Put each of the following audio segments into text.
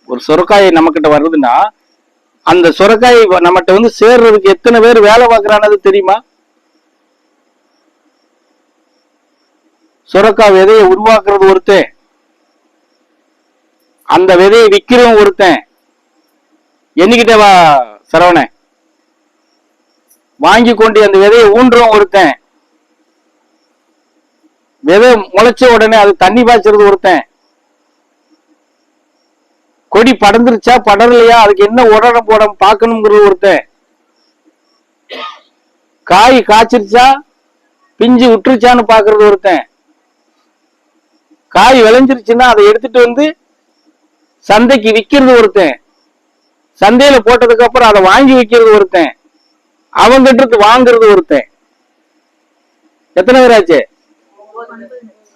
ஒரு சுரக்காய் நம்ம கிட்ட வருதுன்னா அந்த சுரக்காய் நம்மகிட்ட வந்து சேர்றதுக்கு எத்தனை பேர் வேலை பார்க்கறானது தெரியுமா? சுரக்காய் விதையை உருவாக்குறது ஒருத்தன், அந்த விதையை விற்கிறவன் ஒருத்தன். எண்ணிக்கிட்டே வா சரவண. வாங்கி கொண்டு அந்த விதையை ஊன்றவன் ஒருத்தன், விதை முளைச்ச உடனே அது தண்ணி பாய்ச்சறது ஒருத்தன், கொடி படர்ந்துருச்சா படரலையா அதுக்கு என்ன உடனம் போட பார்க்கணுங்கிறது ஒருத்தன், காய் காய்ச்சிருச்சா பிஞ்சு விட்டுருச்சான்னு பாக்குறது ஒருத்தன், காய் விளைஞ்சிருச்சுன்னா அதை எடுத்துட்டு வந்து சந்தைக்கு விற்கிறது ஒருத்தன், சந்தையில போட்டதுக்கு அப்புறம் அதை வாங்கி வைக்கிறது ஒருத்தன், அவங்கிட்ட இருந்து வாங்குறது ஒருத்தன். எத்தனை பேர் ஆச்சு?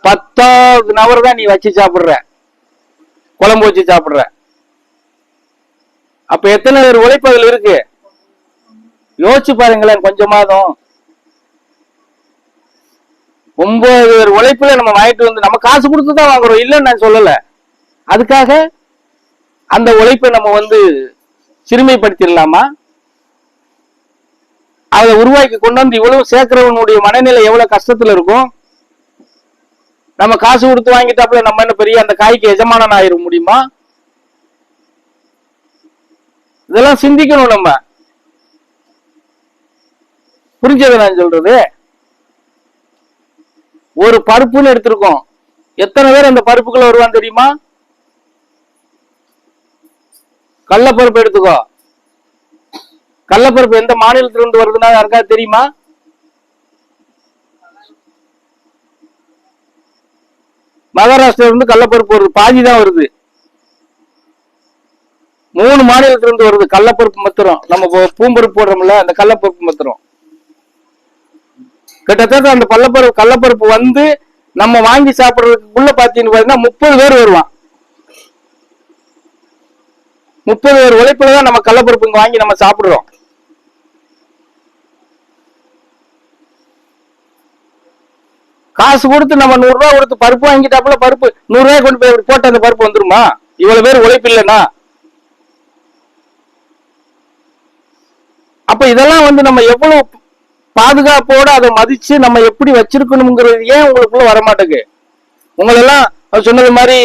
10வது நபர் தான் நீ வச்சு சாப்பிடுற, குழம்பு வச்சு சாப்பிடுற. அப்ப எத்தனை பேர் உழைப்பு அதுல இருக்கு யோசிச்சு பாருங்களேன் கொஞ்சமாதும். 9 பேர் உழைப்புல நம்ம வாங்கிட்டு வந்து நம்ம காசு கொடுத்துதான் வாங்குறோம், இல்லைன்னு நான் சொல்லல. அதுக்காக அந்த உழைப்பை நம்ம வந்து சிறுமைப்படுத்திடலாமா? அதை உருவாக்கி கொண்டு வந்து இவ்வளவு சேர்க்கிறவனுடைய மனநிலை எவ்வளவு கஷ்டத்துல இருக்கும். நம்ம காசு கொடுத்து வாங்கிட்டாப்புல நம்ம என்ன பெரிய அந்த காய்க்கு எஜமானன் ஆயிட முடியுமா? இதெல்லாம் சிந்திக்கணும். நம்ம புரிஞ்சது நான் சொல்றது. ஒரு பருப்புன்னு எடுத்திருக்கோம், எத்தனை பேர் அந்த பருப்புக்குள்ள வருவான் தெரியுமா? கடலப்பருப்பு எடுத்துக்கோ, கடலப்பருப்பு எந்த மாநிலத்திலிருந்து வருதுன்னா யாருக்கா தெரியுமா? மகாராஷ்டிரா இருந்து கடலப்பருப்பு வருது, பாதி தான் வருது. 3 மாநிலத்திலிருந்து வருது கடலப்பருப்பு மத்திரம். நம்ம பூம்பருப்பு போடுறோம்ல, அந்த கடலப்பருப்பு மத்திரம். கிட்டத்தட்ட அந்த கடலப்பருப்பு வந்து நம்ம வாங்கி சாப்பிடுறதுக்குள்ள பாத்தீங்கன்னா 30 பேர் வருவான். 30 பேர் உழைப்புலதான் நம்ம கடலப்பருப்பு இங்க வாங்கி நம்ம சாப்பிடுறோம். காசு கொடுத்து நம்ம 100 ரூபாய் கொடுத்து பருப்பு வாங்கிட்டாப்புல பருப்பு 100 ரூபாய் கொண்டு போய் போட்டு அந்த பருப்பு வந்துருமா? இவ்வளவு பேர் உழைப்பு இல்லைன்னா. அப்ப இதெல்லாம் வந்து நம்ம எவ்வளவு பாதுகாப்போட அதை மதிச்சு நம்ம எப்படி வச்சிருக்கணுங்கிறது ஏன் உங்களுக்குள்ள வரமாட்டேங்குது? உங்களெல்லாம் சொன்னது மாதிரி